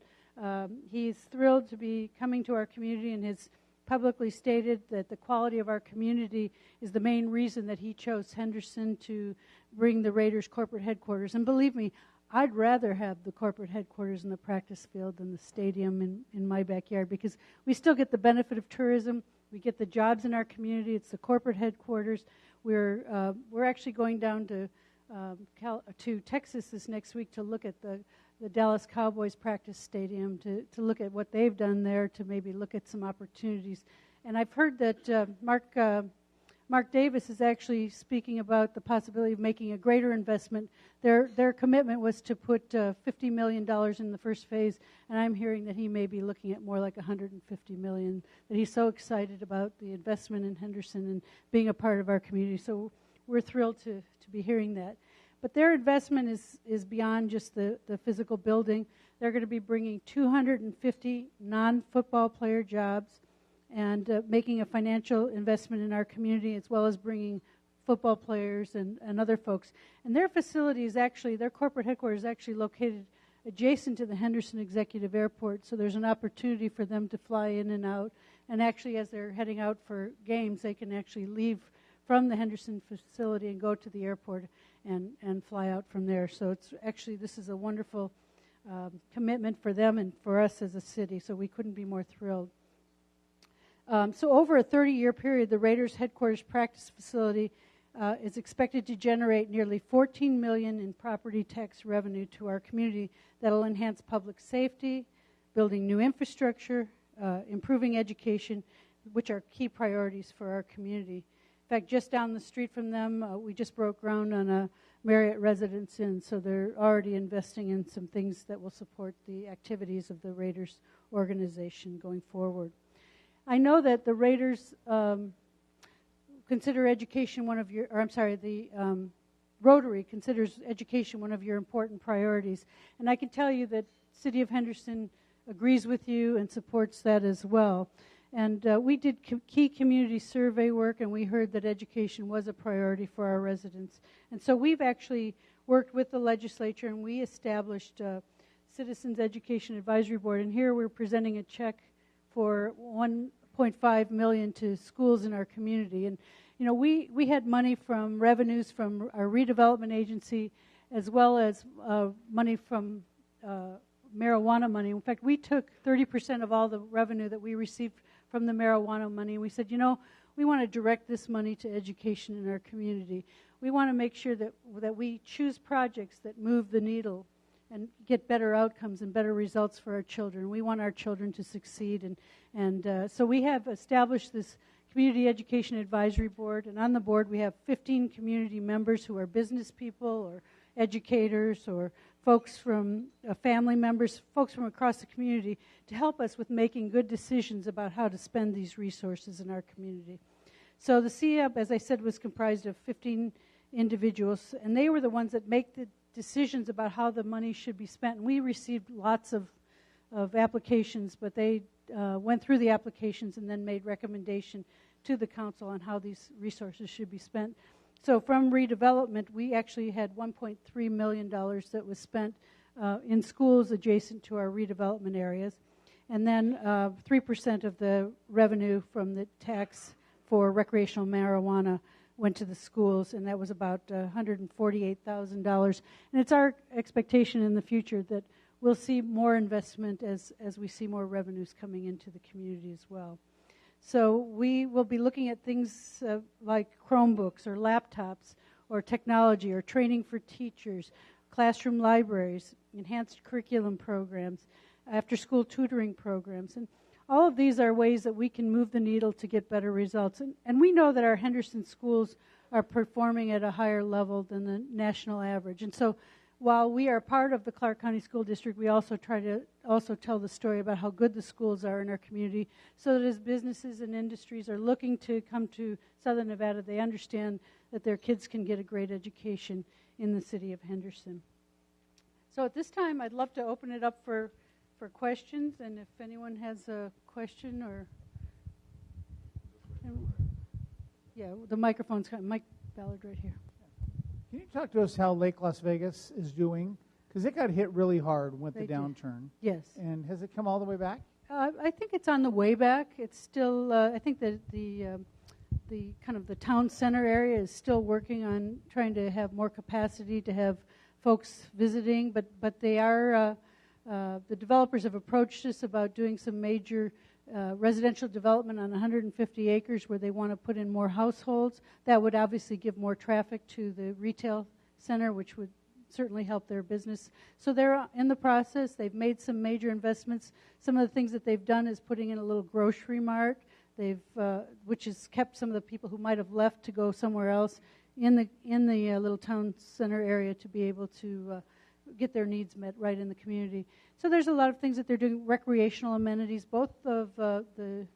He's thrilled to be coming to our community and has publicly stated that the quality of our community is the main reason that he chose Henderson to bring the Raiders corporate headquarters. And believe me, I'd rather have the corporate headquarters in the practice field than the stadium in my backyard, because we still get the benefit of tourism. We get the jobs in our community. It's the corporate headquarters. We're actually going down to Texas this next week to look at the Dallas Cowboys practice stadium, to look at what they've done there, to maybe look at some opportunities. And I've heard that Mark Davis is actually speaking about the possibility of making a greater investment. Their commitment was to put $50 million in the first phase, and I'm hearing that he may be looking at more like $150 million, that he's so excited about the investment in Henderson and being a part of our community. So we're thrilled to be hearing that. But their investment is beyond just the physical building. They're going to be bringing 250 non-football player jobs and making a financial investment in our community, as well as bringing football players and other folks. And their facility is actually, their corporate headquarters is actually located adjacent to the Henderson Executive Airport, so there's an opportunity for them to fly in and out. And actually, as they're heading out for games, they can actually leave from the Henderson facility and go to the airport and fly out from there. So it's actually, this is a wonderful commitment for them and for us as a city, so we couldn't be more thrilled. So over a 30-year period, the Raiders headquarters practice facility is expected to generate nearly $14 million in property tax revenue to our community that will enhance public safety, building new infrastructure, improving education, which are key priorities for our community. In fact, just down the street from them, we just broke ground on a Marriott Residence Inn, so they're already investing in some things that will support the activities of the Raiders organization going forward. I know that the Raiders consider education one of your, or I'm sorry, the Rotary considers education one of your important priorities. And I can tell you that City of Henderson agrees with you and supports that as well. And we did key community survey work, and we heard that education was a priority for our residents. And so we've actually worked with the legislature, and we established Citizens Education Advisory Board. And here we're presenting a check for $1.5 million to schools in our community. And you know, we had money from revenues from our redevelopment agency, as well as money from marijuana money. In fact, we took 30% of all the revenue that we received from the marijuana money, and we said, you know, we want to direct this money to education in our community. We want to make sure that we choose projects that move the needle and get better outcomes and better results for our children. We want our children to succeed, and so we have established this Community Education Advisory Board, and on the board we have 15 community members who are business people or educators or folks from family members, folks from across the community, to help us with making good decisions about how to spend these resources in our community. So the CEAB, as I said, was comprised of 15 individuals, and they were the ones that make the decisions about how the money should be spent. And we received lots of applications, but they went through the applications and then made recommendation to the council on how these resources should be spent. So from redevelopment, we actually had $1.3 million that was spent in schools adjacent to our redevelopment areas. And then 3% of the revenue from the tax for recreational marijuana went to the schools, and that was about $148,000. And it's our expectation in the future that we'll see more investment as we see more revenues coming into the community as well. So we will be looking at things like Chromebooks or laptops or technology or training for teachers, classroom libraries, enhanced curriculum programs, after-school tutoring programs. And all of these are ways that we can move the needle to get better results. And we know that our Henderson schools are performing at a higher level than the national average. And so while we are part of the Clark County School District, we also try to tell the story about how good the schools are in our community, so that as businesses and industries are looking to come to Southern Nevada, they understand that their kids can get a great education in the city of Henderson. So at this time, I'd love to open it up for questions, and if anyone has a question or... Yeah, the microphone's got Mike Ballard right here. Can you talk to us how Lake Las Vegas is doing? Because it got hit really hard with the downturn. Yes. And has it come all the way back? I think it's on the way back. It's still, I think that the kind of the town center area is still working on trying to have more capacity to have folks visiting, but they are, the developers have approached us about doing some major residential development on 150 acres where they want to put in more households. That would obviously give more traffic to the retail center, which would certainly help their business. So they're in the process. They've made some major investments. Some of the things that they've done is putting in a little grocery mart, which has kept some of the people who might have left to go somewhere else in the little town center area to be able to get their needs met right in the community. So there's a lot of things that they're doing. Recreational amenities. Both of the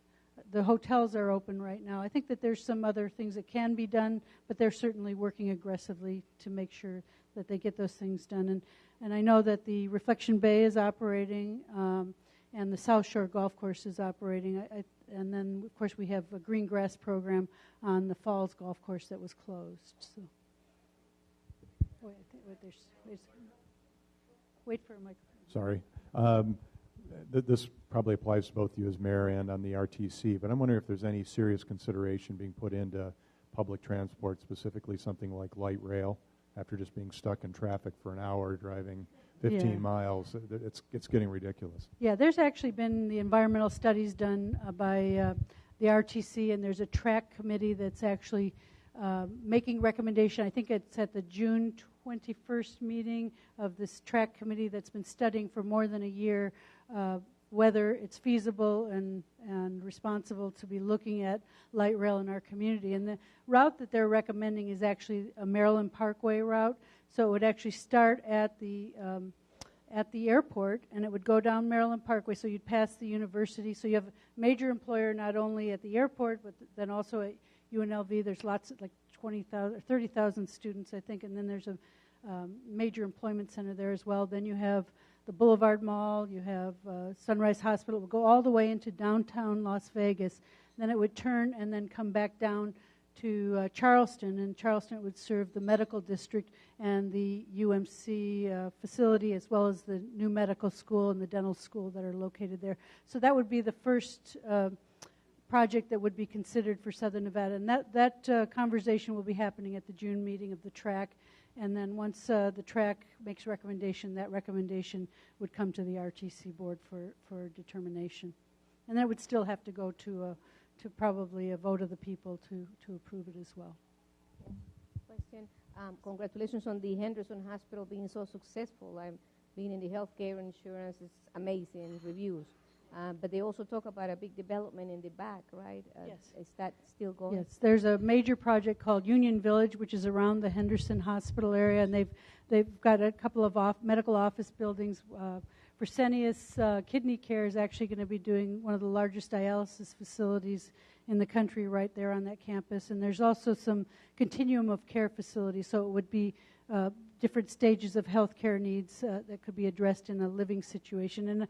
hotels are open right now. I think that there's some other things that can be done, but they're certainly working aggressively to make sure that they get those things done. And I know that the Reflection Bay is operating, and the South Shore Golf Course is operating. And then, of course, we have a green grass program on the Falls Golf Course that was closed. So, wait for a microphone. Sorry. This probably applies to both you as mayor and on the RTC, but I'm wondering if there's any serious consideration being put into public transport, specifically something like light rail, after just being stuck in traffic for an hour driving 15 miles. It's getting ridiculous. Yeah, there's actually been the environmental studies done by the RTC, and there's a track committee that's actually making recommendation. I think it's at the June 21st meeting of this track committee that's been studying for more than a year whether it's feasible and responsible to be looking at light rail in our community. And the route that they're recommending is actually a Maryland Parkway route. So it would actually start at the airport, and it would go down Maryland Parkway, so you'd pass the university. So you have a major employer not only at the airport, but then also at UNLV. There's lots of, like 20,000 or 30,000 students, I think, and then there's a major employment center there as well. Then you have the Boulevard Mall, you have Sunrise Hospital. It would go all the way into downtown Las Vegas. Then it would turn and then come back down to Charleston. And Charleston it would serve the medical district and the UMC facility, as well as the new medical school and the dental school that are located there. So that would be the first project that would be considered for Southern Nevada. And that conversation will be happening at the June meeting of the TRAC. And then once the TRAC makes recommendation, that recommendation would come to the RTC board for determination. And then it would still have to go to probably a vote of the people to approve it as well. Question. Congratulations on the Henderson Hospital being so successful. I'm being in the healthcare insurance is amazing reviews. But they also talk about a big development in the back, right? Yes. Is that still going? Yes. There's a major project called Union Village, which is around the Henderson Hospital area, and they've got a couple of medical office buildings. Fresenius Kidney Care is actually going to be doing one of the largest dialysis facilities in the country right there on that campus. And there's also some continuum of care facilities, so it would be different stages of health care needs that could be addressed in a living situation. And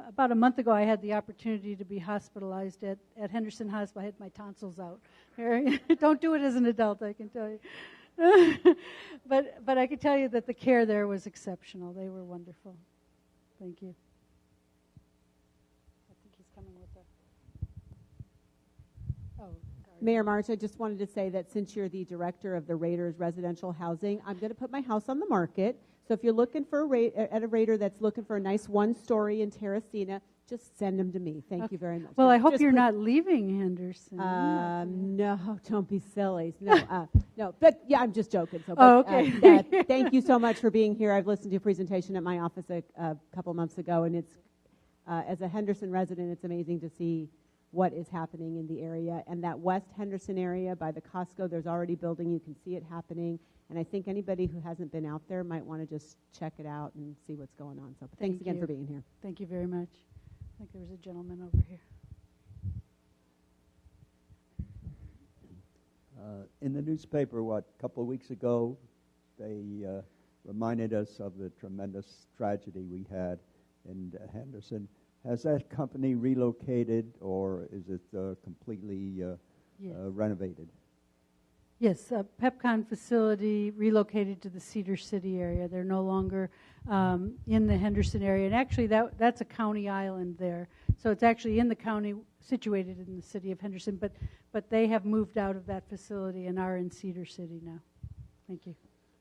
about a month ago, I had the opportunity to be hospitalized at Henderson Hospital. I had my tonsils out. Don't do it as an adult, I can tell you. But I can tell you that the care there was exceptional. They were wonderful. Thank you. I think he's coming with Mayor March, I just wanted to say that since you're the director of the Raiders residential housing, I'm going to put my house on the market. So if you're looking for a Raider that's looking for a nice one-story in Terracina, just send them to me. Thank you very much. Well, I hope you're not leaving Henderson. No, don't be silly. No, no. But yeah, I'm just joking. So, okay. Thank you so much for being here. I've listened to a presentation at my office a couple months ago, and it's as a Henderson resident, it's amazing to see what is happening in the area. And that West Henderson area by the Costco, there's already building. You can see it happening. And I think anybody who hasn't been out there might want to just check it out and see what's going on. So thanks again for being here. Thank you very much. I think there was a gentleman over here. In the newspaper, a couple of weeks ago, they reminded us of the tremendous tragedy we had in Henderson. Has that company relocated, or is it completely renovated? Yes, PepCon facility relocated to the Cedar City area. They're no longer in the Henderson area. And actually, that's a county island there. So it's actually in the county, situated in the city of Henderson. But they have moved out of that facility and are in Cedar City now. Thank you.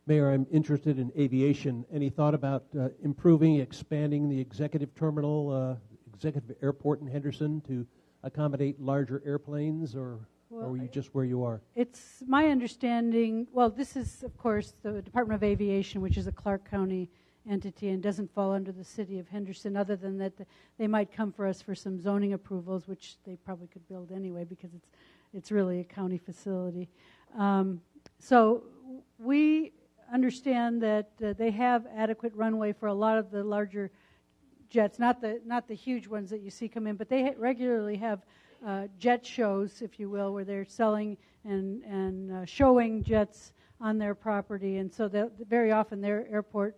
Mayor, I'm interested in aviation. Any thought about improving, expanding the executive terminal, executive airport in Henderson to accommodate larger airplanes, or are you just where you are? It's my understanding, well, this is, of course, the Department of Aviation, which is a Clark County entity and doesn't fall under the city of Henderson, other than that they might come for us for some zoning approvals, which they probably could build anyway because it's really a county facility. So we understand that they have adequate runway for a lot of the larger jets, not the huge ones that you see come in, but they regularly have jet shows, if you will, where they're selling and showing jets on their property, and so that very often their airport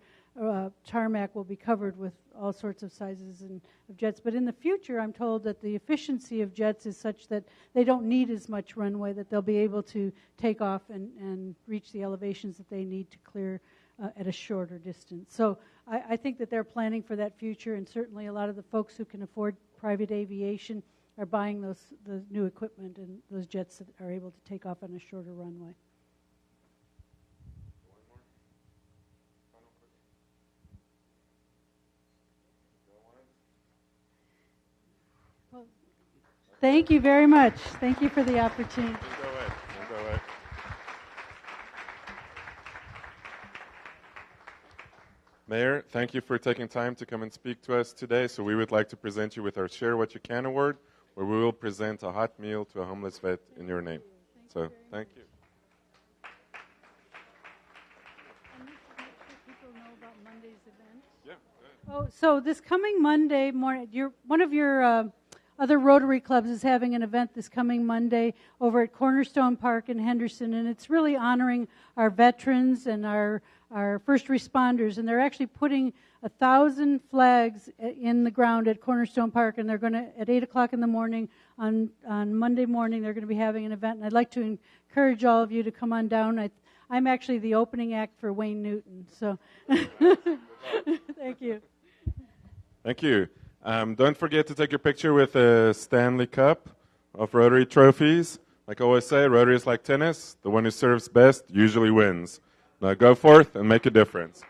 tarmac will be covered with all sorts of sizes of jets. But in the future, I'm told that the efficiency of jets is such that they don't need as much runway, that they'll be able to take off and reach the elevations that they need to clear at a shorter distance. So I think that they're planning for that future, and certainly a lot of the folks who can afford private aviation are buying the new equipment and those jets that are able to take off on a shorter runway. Well, thank you very much. Thank you for the opportunity. We'll go away. Mayor, thank you for taking time to come and speak to us today. So we would like to present you with our Share What You Can award, where we will present a hot meal to a homeless vet in your name. So thank you. Oh, so this coming Monday morning, one of your other Rotary clubs is having an event this coming Monday over at Cornerstone Park in Henderson, and it's really honoring our veterans and our our first responders, and they're actually putting 1,000 flags in the ground at Cornerstone Park, and they're going to, at 8 o'clock in the morning on Monday morning, they're going to be having an event, and I'd like to encourage all of you to come on down. I'm actually the opening act for Wayne Newton, so thank you. Thank you. Don't forget to take your picture with a Stanley Cup of Rotary trophies. Like I always say, Rotary is like tennis. The one who serves best usually wins. Now go forth and make a difference.